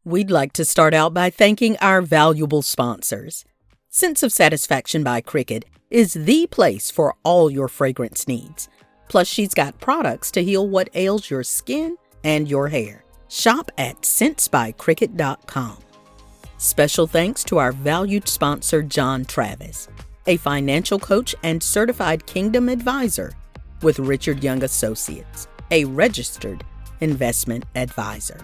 We'd like to start out by thanking our valuable sponsors. Sense of Satisfaction by Cricket is the place for all your fragrance needs. Plus, she's got products to heal what ails your skin and your hair. Shop at scentsbycricket.com. Special thanks to our valued sponsor, John Travis, a financial coach and certified Kingdom advisor with Richard Young Associates, a registered investment advisor.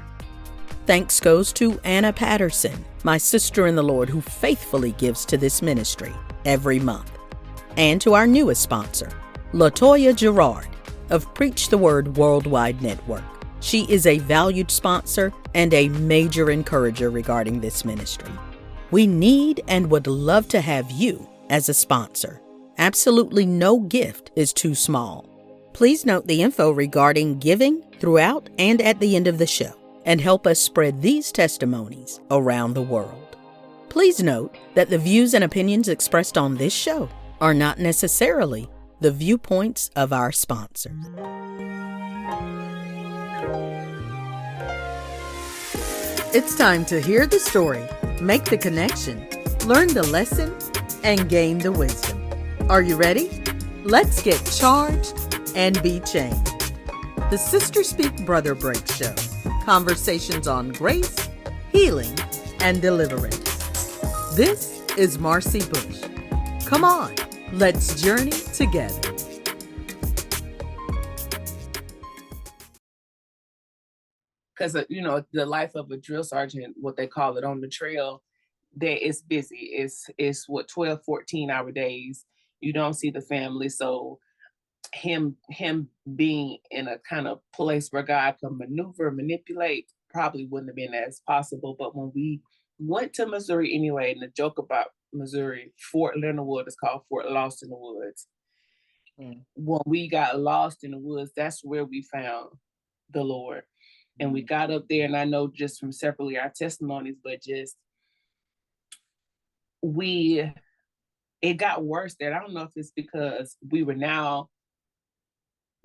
Thanks goes to Anna Patterson, my sister in the Lord who faithfully gives to this ministry every month. And to our newest sponsor, LaToya Gerard of Preach the Word Worldwide Network. She is a valued sponsor and a major encourager regarding this ministry. We need and would love to have you as a sponsor. Absolutely no gift is too small. Please note the info regarding giving throughout and at the end of the show, and help us spread these testimonies around the world. Please note that the views and opinions expressed on this show are not necessarily the viewpoints of our sponsors. It's time to hear the story, make the connection, learn the lesson, and gain the wisdom. Are you ready? Let's get charged and be changed. The Sister Speak Brother Break Show. Conversations on grace, healing, and deliverance. This is Marcy Bush. Come on, let's journey together. Because, the life of a drill sergeant, what they call it on the trail, there is busy. It's 12, 14-hour days. You don't see the family. So him being in a kind of place where God can manipulate probably wouldn't have been as possible. But when we went to Missouri anyway, and the joke about Missouri, Fort Leonard Wood is called Fort Lost in the Woods. When we got lost in the woods, that's where we found the Lord. And we got up there, and I know just from separately our testimonies, but just it got worse there. I don't know if it's because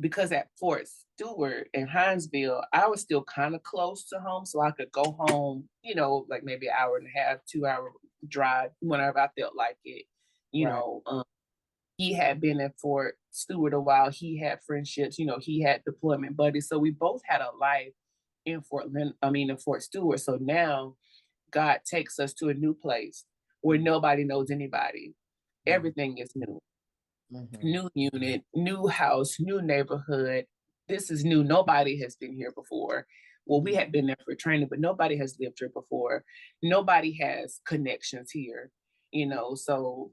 because at Fort Stewart in Hinesville, I was still kind of close to home, so I could go home, like maybe an hour and a half, 2-hour drive whenever I felt like it. He had been at Fort Stewart a while. He had friendships, he had deployment buddies. So we both had a life in Fort Stewart. So now God takes us to a new place where nobody knows anybody. Everything is new. New unit, new house, new neighborhood. This is new. Nobody has been here before. Well, we had been there for training, but nobody has lived here before. Nobody has connections here, so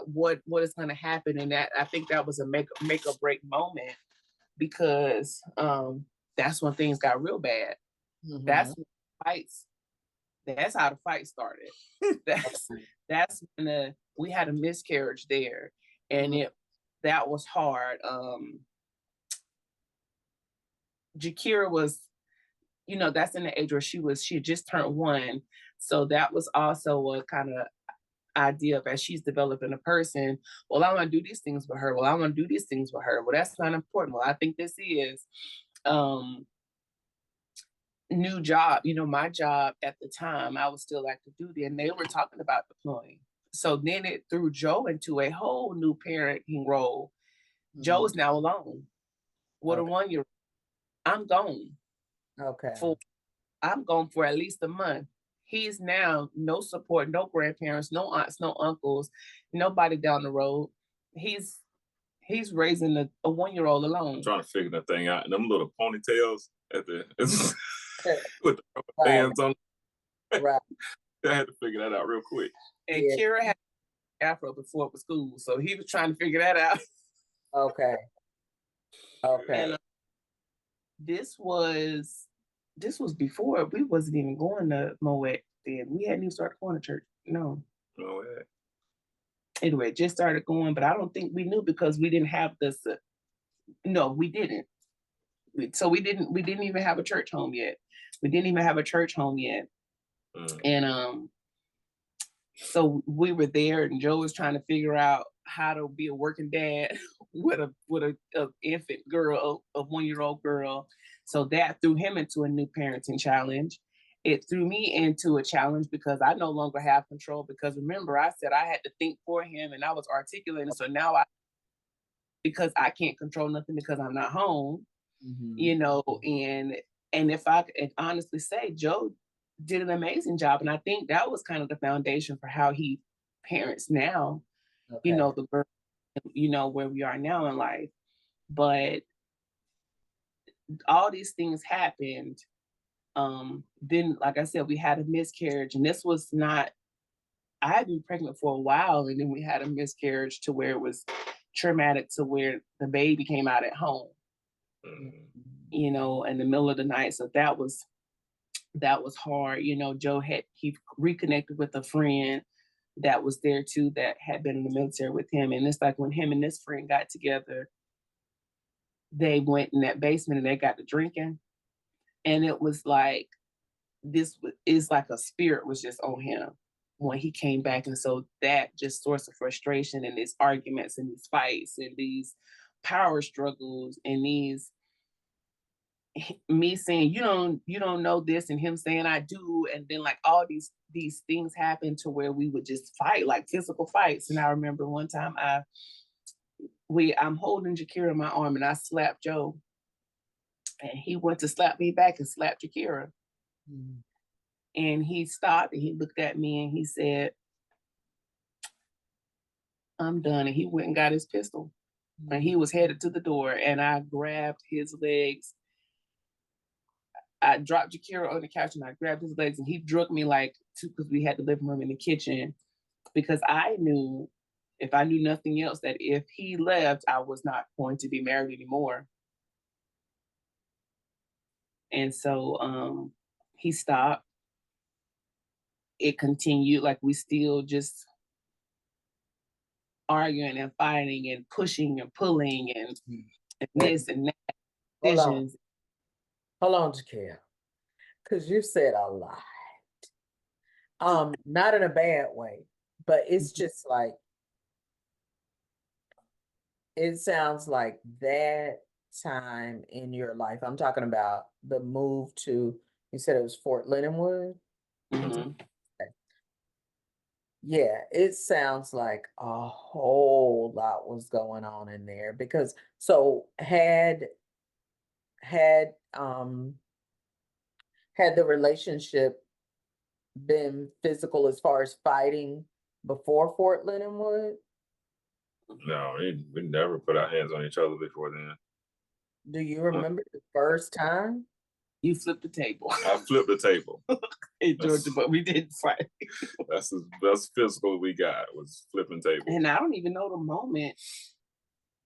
what is going to happen? And that, I think that was a make or break moment, because that's when things got real bad. That's how the fight started. That's when we had a miscarriage there, and that was hard. Jakell was, that's in the age where she had just turned 1, so that was also a kind of idea of, as she's developing a person, well, I want to do these things with her. Well, I want to do these things with her. Well, that's not important. Well, I think this is new job. My job at the time, I was still active duty, and they were talking about deploying. So then it threw Joe into a whole new parenting role. Joe is now alone with a 1-year-old. I'm gone. Okay. I'm gone for at least a month. He's now no support, no grandparents, no aunts, no uncles, nobody down the road. He's raising a 1-year-old alone. I'm trying to figure that thing out. And them little ponytails at the with the rubber bands on. Right. I had to figure that out real quick. And Kira had afro before it was cool, so he was trying to figure that out. Okay. And this was before we wasn't even going to Moet then. We hadn't even started going to church. No. Moet. Anyway, just started going, but I don't think we knew, because we didn't have this. No, we didn't. So we didn't even have a church home yet. And so we were there, and Joe was trying to figure out how to be a working dad with a infant girl, a 1-year-old girl. So that threw him into a new parenting challenge. It threw me into a challenge because I no longer have control, because remember, I said I had to think for him and I was articulating. So now because I can't control nothing because I'm not home, you know, and if I could honestly say, Joe did an amazing job. And I think that was kind of the foundation for how he parents now, you know, the girl, you know, where we are now in life. But all these things happened. Then, like I said, we had a miscarriage, and this was not, I had been pregnant for a while, and then we had a miscarriage to where it was traumatic, to where the baby came out at home, you know, in the middle of the night. So that was hard. You know, he reconnected with a friend that was there too, that had been in the military with him. And it's like when him and this friend got together, they went in that basement and they got to drinking. And it was like, is like a spirit was just on him when he came back. And so that just source of frustration and these arguments and these fights and these power struggles and these, me saying, you don't know this, and him saying I do. And then like all these things happen to where we would just fight, like physical fights. And I remember one time I'm holding Jakira in my arm and I slapped Joe, and he went to slap me back and slapped Jakira. And he stopped and he looked at me and he said, I'm done. And he went and got his pistol. And he was headed to the door, and I grabbed his legs. I dropped Jakira on the couch and I grabbed his legs, and he drugged me because we had the living room and the kitchen, because I knew, if I knew nothing else, that if he left, I was not going to be married anymore. And so he stopped. It continued, like we still just arguing and fighting and pushing and pulling and this and that. Decisions. Hold on, Jakell, because you said a lot. Not in a bad way, but it's just like, it sounds like that time in your life. I'm talking about the move to, you said it was Fort Leonard. Yeah, it sounds like a whole lot was going on in there, because so had the relationship been physical as far as fighting before Fort Leonard? No, we never put our hands on each other before then. Do you remember the first time? You flipped the table. I flipped the table. In Georgia, but we didn't fight. That's as best physical we got, was flipping tables. And I don't even know the moment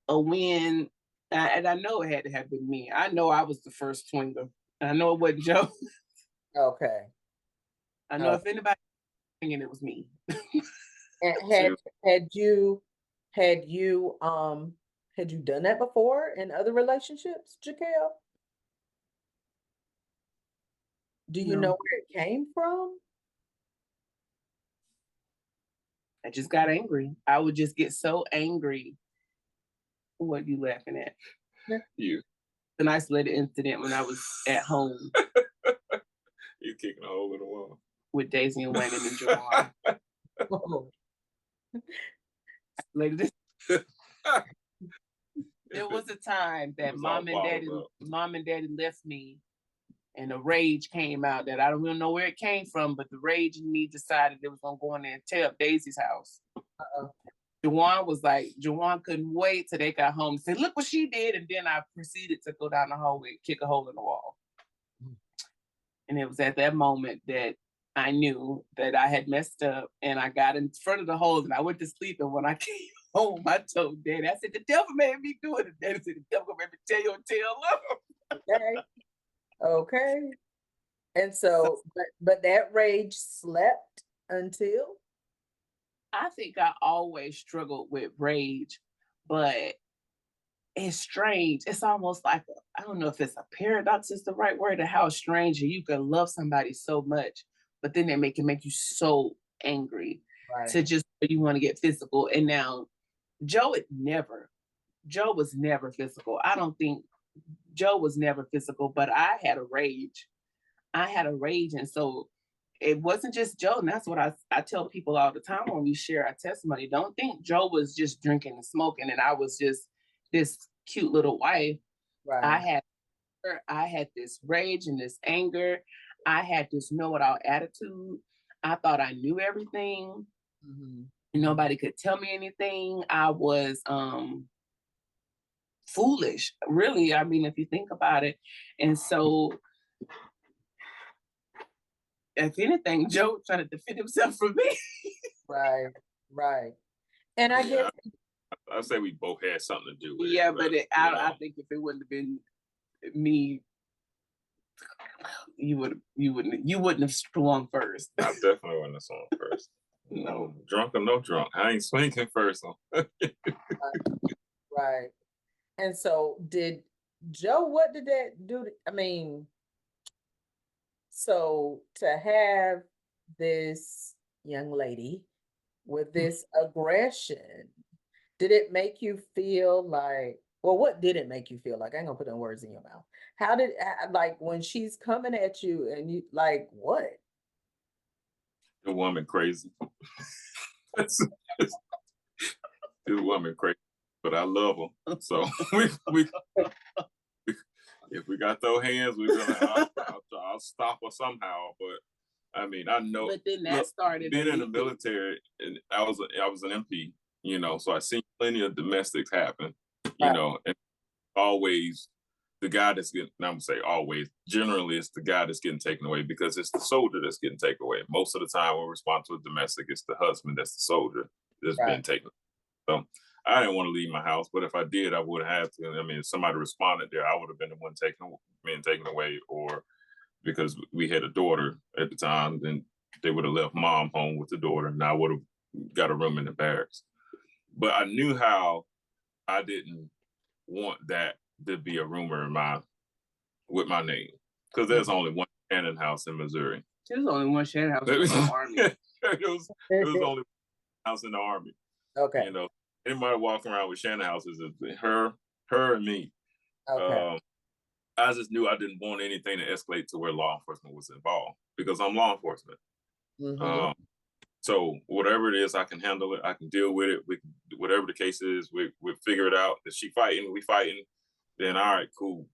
of when, and I know it had to have been me. I know I was the first swinger. I know it wasn't Joe. Okay. I know if anybody was swinging, it was me. And had you done that before in other relationships, Jakell? Do you know where it came from? I just got angry. I would just get so angry. What are you laughing at? You. An isolated incident when I was at home. You kicking a hole in the wall. With Daisy and Wayne and Joanne. There was a time that mom and daddy left me, and the rage came out that I don't really know where it came from, but the rage in me decided it was gonna go in there and tear up Daisy's house. Joanne couldn't wait till they got home and say, look what she did. And then I proceeded to go down the hallway and kick a hole in the wall. And it was at that moment that I knew that I had messed up, and I got in front of the hole and I went to sleep. And when I came home, I told Daddy, I said, the devil made me do it. And Daddy said, the devil made me tell your tale. Okay. And so, but that rage slept until? I think I always struggled with rage, but it's strange. It's almost like, I don't know if it's a paradox is the right word, or how strange you can love somebody so much, but then they can make you so angry to just, you want to get physical. And now Joe was never physical. I don't think Joe was never physical, but I had a rage. And so it wasn't just Joe. And that's what I tell people all the time when we share our testimony. Don't think Joe was just drinking and smoking and I was just this cute little wife. Right. I had this rage and this anger. I had this know-it-all attitude. I thought I knew everything. Mm-hmm. Nobody could tell me anything. I was foolish, really. I mean, if you think about it. And so, if anything, Joe trying to defend himself from me. Right, right. And I guess I say we both had something to do with yeah, it. but I think if it wouldn't have been me, you wouldn't have swung first. I definitely wouldn't have swung first. No, drunk or no drunk, I ain't swinging first. right. And so did Joe, what did that do? I mean, so to have this young lady with this aggression, did it make you feel like, well, what did it make you feel like? I ain't gonna put them words in your mouth. How did, like, when she's coming at you and you, like, what? The woman crazy. This woman crazy, but I love her. So we if we got those hands, I'll stop her somehow. But I mean, I know. But then that started being in the military, and I was an MP, so I seen plenty of domestics happen, and always the guy that's getting, I'm gonna say always, generally it's the guy that's getting taken away because it's the soldier that's getting taken away. Most of the time when we respond to a domestic, it's the husband that's the soldier that's being taken. So I didn't want to leave my house, but if I did, I would have to. I mean, if somebody responded there, I would have been the one being taken away, or because we had a daughter at the time, then they would have left mom home with the daughter, and I would have got a room in the barracks. But I knew how I didn't want that to be a rumor with my name, because there's only one Shannonhouse in Missouri. There's only one Shannonhouse in the Army. it was only one house in the Army. Okay. Anybody walking around with Shannonhouses is her and me. Okay. I just knew I didn't want anything to escalate to where law enforcement was involved, because I'm law enforcement. Mm-hmm. So whatever it is, I can handle it. I can deal with it. Whatever the case is, we figure it out. If she fighting, we fighting. Then all right, cool.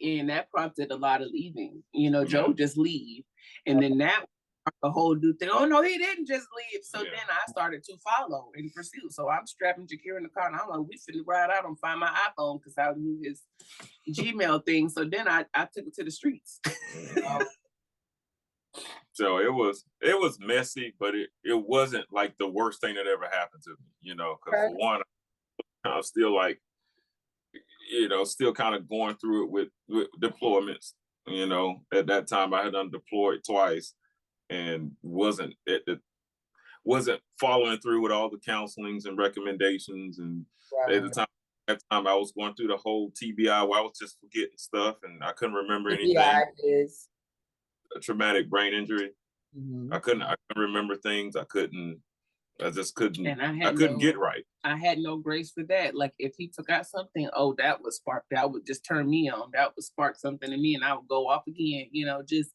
And that prompted a lot of leaving. Joe just leave, and then that the whole new thing. Oh no, he didn't just leave. So then I started to follow in pursuit. So I'm strapping Jakell in the car, and I'm like, we finna ride out and find my iPhone, because I knew his Gmail thing. So then I took it to the streets. So it was messy, but it wasn't like the worst thing that ever happened to me, because for one, I was still like, still kind of going through it with deployments. At that time I had undeployed twice and wasn't following through with all the counselings and recommendations. And at the time I was going through the whole TBI where I was just forgetting stuff and I couldn't remember anything. TBI is a traumatic brain injury. Mm-hmm. I couldn't remember things. I just couldn't. And I couldn't get right. I had no grace for that. Like if he took out something, that would spark. That would just turn me on. That would spark something in me, and I would go off again. Just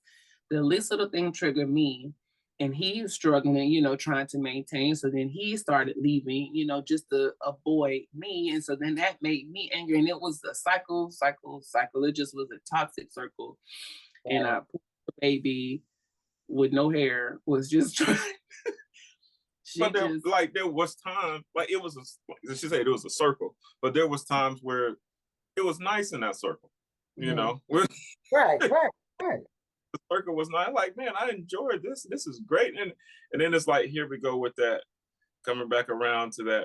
the least little thing triggered me, and he was struggling. Trying to maintain. So then he started leaving. Just to avoid me, and so then that made me angry, and it was a cycle. It just was a toxic circle, and I poor baby with no hair was just trying. But there was time, like it was she said it was a circle, but there was times where it was nice in that circle, Right. The circle was nice. Like, man, I enjoyed this. This is great. And then it's like, here we go with that, coming back around to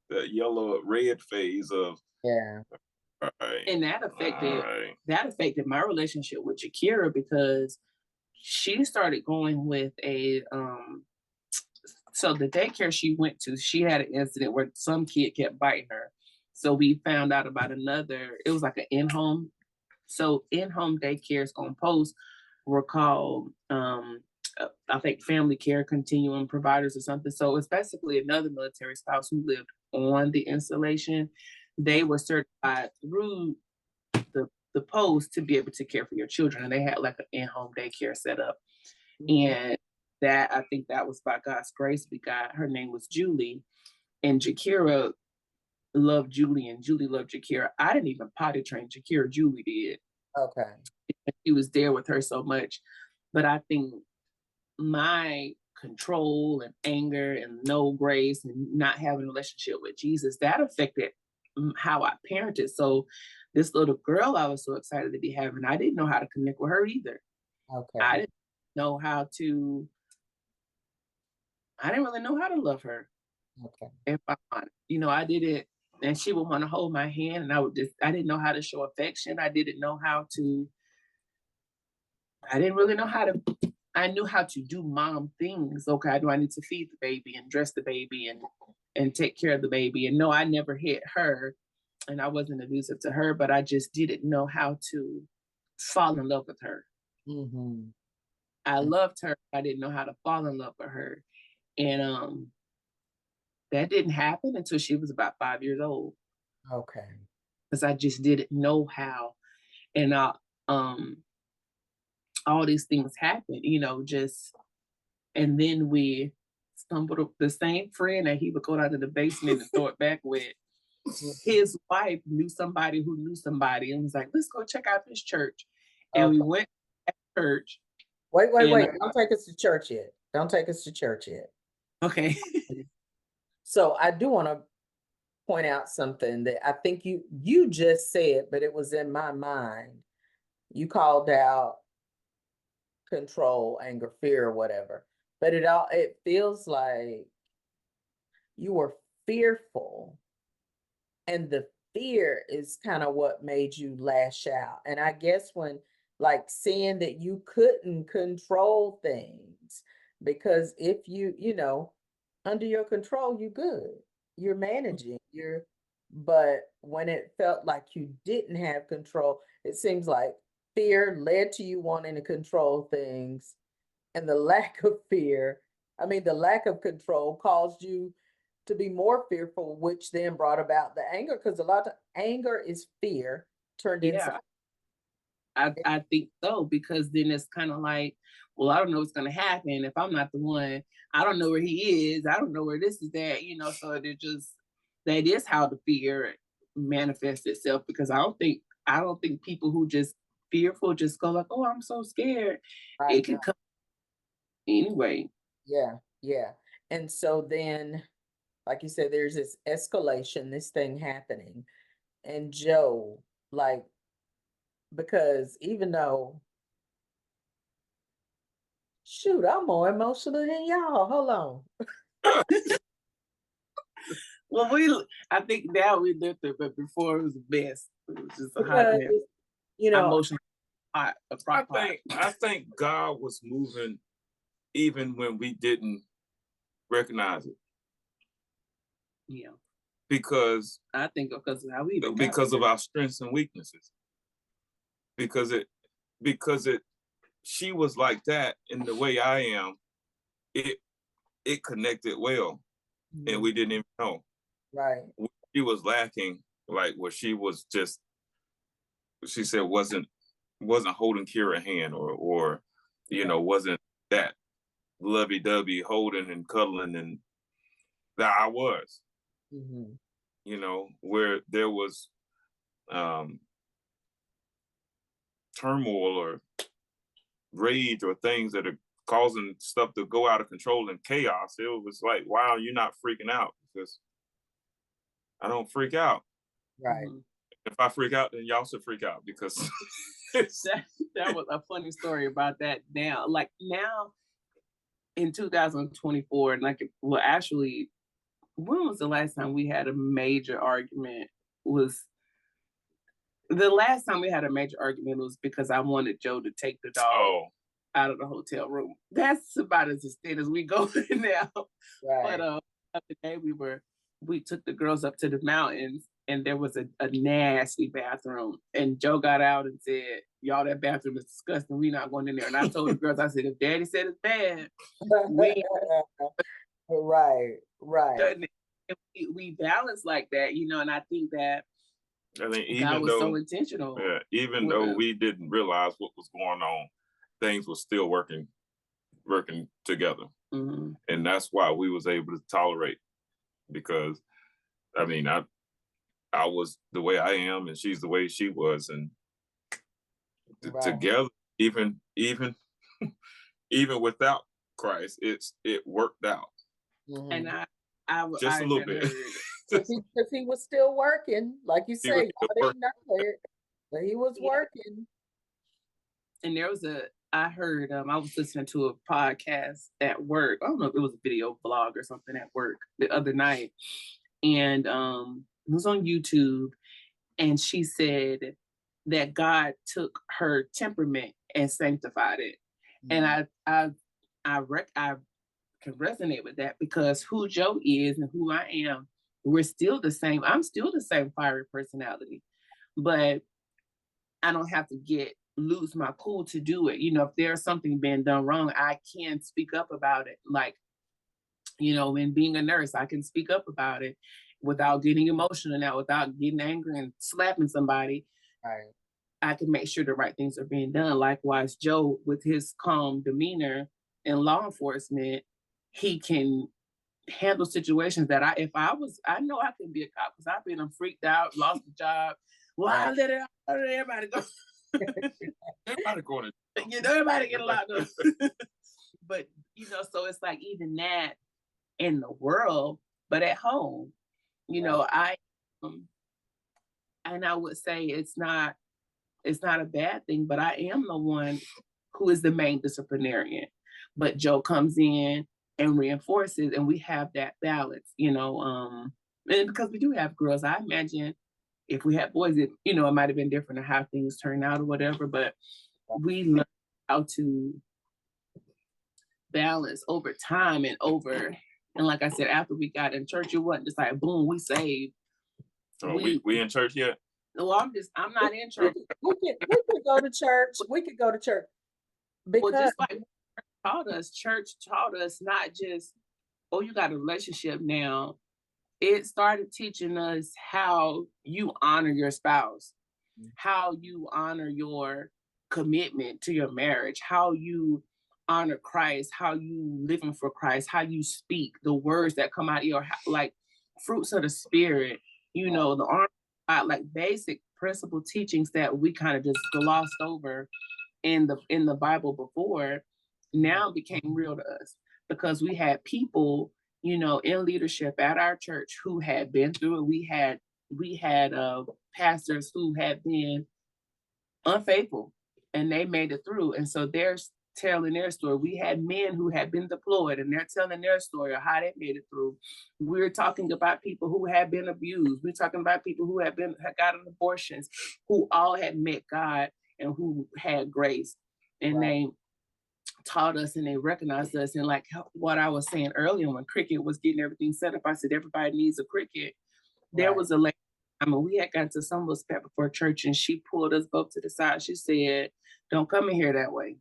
that yellow red phase of right. And that affected my relationship with Jakell, because she started going with a so the daycare she went to, she had an incident where some kid kept biting her. So we found out about another, it was like an in-home. So in-home daycares on post were called, I think, family care continuum providers or something. So it's basically another military spouse who lived on the installation. They were certified through the post to be able to care for your children. And they had like an in-home daycare set up. Mhm. And that, I think that was by God's grace. Her name was Julie. And Jakira loved Julie and Julie loved Jakira. I didn't even potty train Jakira, Julie did. Okay. He was there with her so much. But I think my control and anger and no grace and not having a relationship with Jesus, that affected how I parented. So this little girl I was so excited to be having, I didn't know how to connect with her either. Okay. I didn't really know how to love her. Okay. If I'm honest. I did it, and she would want to hold my hand, and I didn't know how to show affection. I didn't really know how to, I knew how to do mom things. Okay, do I need to feed the baby and dress the baby and take care of the baby? And no, I never hit her, and I wasn't abusive to her, but I just didn't know how to fall in love with her. Mm-hmm. I loved her. I didn't know how to fall in love with her. And that didn't happen until she was about 5 years old. Okay. Because I just didn't know how. And all these things happened, and then we stumbled up the same friend that he would go down to the basement and throw it back with. His wife knew somebody who knew somebody and was like, let's go check out this church. And we went to church. Wait. Don't take us to church yet. Okay. So I do want to point out something that I think you just said, but it was in my mind. You called out control, anger, fear, or whatever, but it feels like you were fearful, and the fear is kind of what made you lash out. And I guess when, like, seeing that you couldn't control things, because if under your control, you're managing, but when it felt like you didn't have control, it seems like fear led to you wanting to control things, and the lack of control caused you to be more fearful, which then brought about the anger, because a lot of anger is fear turned inside. I think so, because then it's kind of like, well, I don't know what's going to happen if I'm not the one. I don't know where he is. I don't know where this is at, so that is how the fear manifests itself, because I don't think people who just fearful just go like, oh, I'm so scared. It can come anyway. Yeah. And so then, like you said, there's this escalation, this thing happening. And Joe, like, because even though, shoot, I'm more emotional than y'all. Hold on. Well, I think now we lived it, but before it was a mess. It was just a hot mess. Emotional hot. I think God was moving even when we didn't recognize it. Yeah. Because I think because of how we because of our strengths and weaknesses. Because she was like that in the way I am, it connected well. Mm-hmm. And we didn't even know. Right. She was lacking, like what she was just, she said wasn't holding Kira's hand or wasn't that lovey-dovey holding and cuddling, and that I was. Mm-hmm. Where there was turmoil or rage or things that are causing stuff to go out of control and chaos, it was like, wow, you're not freaking out, because I don't freak out. Right. Mm-hmm. If I freak out, then y'all should freak out, because that was a funny story about that. Now in 2024, actually, when was the last time we had a major argument? The last time we had a major argument was because I wanted Joe to take the dog out of the hotel room. That's about as extent as we go now. Right. But the other day we took the girls up to the mountains, and there was a nasty bathroom. And Joe got out and said, y'all, that bathroom is disgusting. We're not going in there. And I told the girls, I said, if Daddy said it's bad, Right. we balance like that, and I think that I think God was so intentional. Even though we didn't realize what was going on, things were still working together. Mm-hmm. And that's why we was able to tolerate, because I mean, I was the way I am and she's the way she was, and together, even even without Christ, it worked out. Mm-hmm. And I just a little bit. Because he was still working, like you say, I didn't know it, but he was working. And there was I heard, I was listening to a podcast at work. I don't know if it was a video blog or something at work the other night. And it was on YouTube. And she said that God took her temperament and sanctified it. Mm-hmm. And I can resonate with that, because who Joe is and who I am, we're still the same. I'm still the same fiery personality, but I don't have to lose my cool to do it. You know, if there's something being done wrong, I can speak up about it. Like, you know, in being a nurse, I can speak up about it without getting emotional now, without getting angry and slapping somebody. Right. I can make sure the right things are being done. Likewise, Joe, with his calm demeanor in law enforcement, he can handle situations that I know I can be a cop, because I've been freaked out, lost a job. Well, I let everybody go. Everybody going to, you know, everybody get locked up. But, you know, so it's like even that in the world, but at home, you know, and I would say it's not a bad thing, but I am the one who is the main disciplinarian. But Joe comes in and reinforces, and we have that balance, you know. And because we do have girls, I imagine if we had boys, it might have been different how things turn out or whatever. But we learn how to balance over time and like I said, after we got in church, it wasn't just like boom, we saved. So we in church yet? No, I'm not in church. We could go to church. We could go to church. Because just like church taught us not just, oh, you got a relationship now. It started teaching us how you honor your spouse, how you honor your commitment to your marriage, how you honor Christ, how you living for Christ, how you speak, the words that come out of your, like fruits of the spirit, you know, the honor, like basic principle teachings that we kind of just glossed over in the Bible before, now became real to us, because we had people, you know, in leadership at our church who had been through it. We had pastors who had been unfaithful and they made it through. And so they're telling their story. We had men who had been deployed and they're telling their story of how they made it through. We're talking about people who had been abused. We're talking about people who had gotten abortions, who all had met God and who had grace. And they taught us and they recognized us. And like what I was saying earlier, when Cricket was getting everything set up, I said, everybody needs a Cricket. There was a lady, we had gotten to some respect before church, and she pulled us both to the side. She said, don't come in here that way.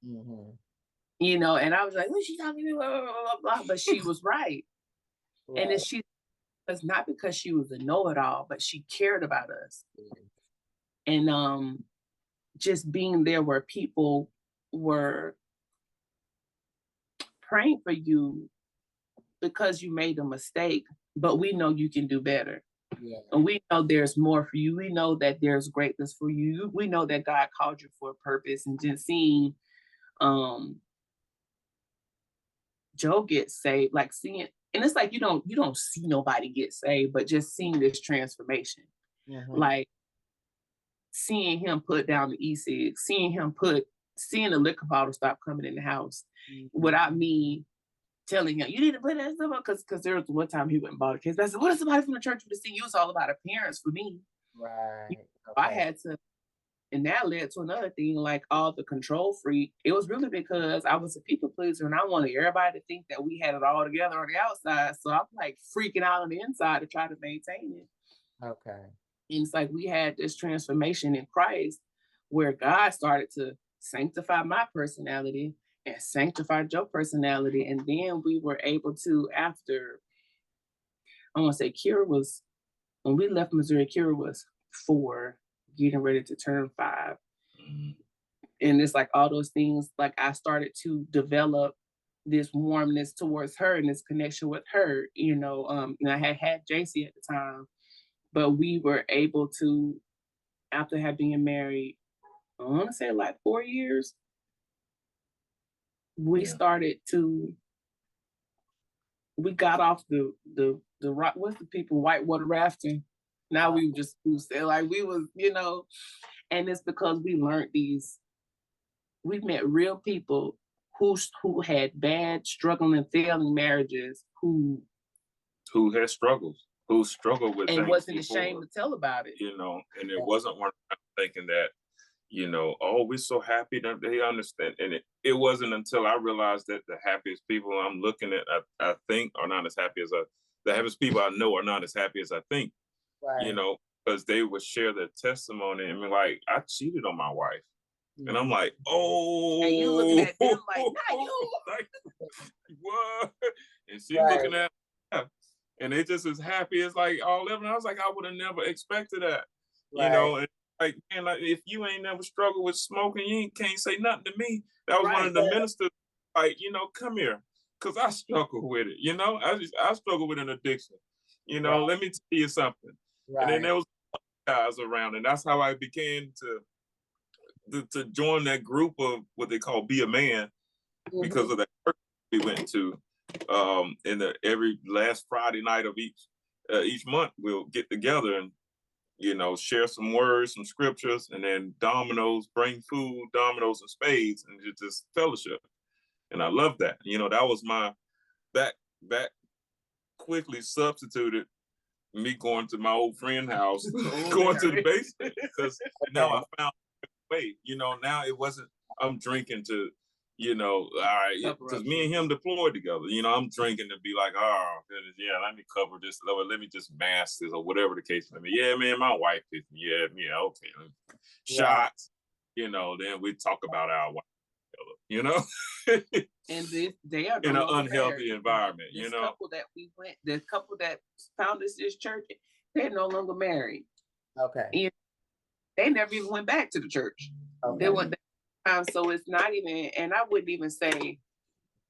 Mm-hmm. You know, and I was like, what's she talking to? Blah, blah, blah, blah. But she was right. And then she was not because she was a know-it-all, but she cared about us. And just being there where people were praying for you because you made a mistake, but we know you can do better. Yeah. And we know there's more for you. We know that there's greatness for you. We know that God called you for a purpose. And just seeing Joe get saved, like seeing, and it's like you don't see nobody get saved, but just seeing this transformation. Mm-hmm. Like seeing him put down the e-cig, seeing the liquor bottle stop coming in the house, mm-hmm. without me telling him, you need to put that stuff up, because there was one time he went and bought a case. I said, what is somebody from the church to see? You? It's all about appearance for me. Right. Okay. I had to, and that led to another thing, like all the control freak. It was really because I was a people pleaser and I wanted everybody to think that we had it all together on the outside. So I'm like freaking out on the inside to try to maintain it. Okay. And it's like we had this transformation in Christ where God started to sanctify my personality and sanctify Joe's personality. And then we were able to, after, I want to say Kira was, when we left Missouri, Kira was 4, getting ready to turn 5. And it's like all those things, like I started to develop this warmness towards her and this connection with her, and I had JC at the time, but we were able to, after having been married, I want to say like 4 years, we got off the rock. What's the people whitewater rafting? Now we just say like we was, and it's because we learned we met real people who had bad, struggling, failing marriages, who had struggles, who struggled with and things wasn't before, ashamed to tell about it. And it wasn't one thinking that, oh, we're so happy that they understand. And it wasn't until I realized that the happiest people I'm looking at, I think, are not as happy as the happiest people I know are not as happy as I think, because they would share their testimony and be like, I cheated on my wife. And I'm like, oh. And you looking at them like, not you. Like, what? And she looking at her. And they just as happy as like all of them. I was like, I would have never expected that. And like, man, like if you ain't never struggled with smoking, you can't say nothing to me. That was one of the ministers, like, come here. Cause I struggle with it, I struggle with an addiction. Let me tell you something. And then there was guys around, and that's how I began to join that group of what they call Be a Man, because of that church we went to. Every last Friday night of each month, we'll get together and share some words, some scriptures, and then dominoes, bring food, dominoes and spades, and just fellowship. And I love that. That was that quickly substituted me going to my old friend's house, going to the basement, because now I found a way. Now it wasn't I'm drinking to, all right, because me and him deployed together. I'm drinking to be like, oh, goodness, let me cover this, or let me just mask this, or whatever the case may be. Yeah, man, my wife is, okay. Shots, then we talk about our wife together, And they are in an unhealthy environment, this couple that founded this church, they're no longer married. Okay. They never even went back to the church. Okay. They went down. So it's not even, and I wouldn't even say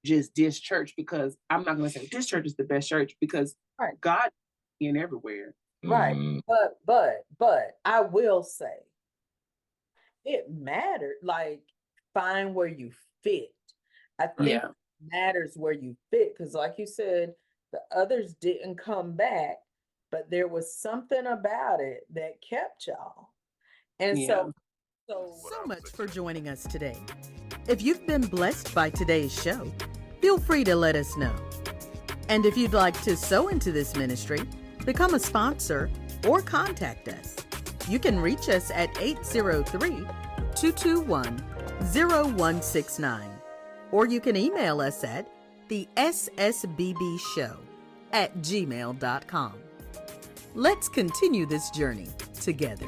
just this church, because I'm not going to say this church is the best church, because God is everywhere. Right. But I will say it mattered. Like, find where you fit. I think it matters where you fit, because like you said, the others didn't come back, but there was something about it that kept y'all. And so much for joining us today. If you've been blessed by today's show, feel free to let us know. And if you'd like to sow into this ministry, become a sponsor, or contact us, you can reach us at 803-221-0169. Or you can email us at the SSBBshow@gmail.com. Let's continue this journey together.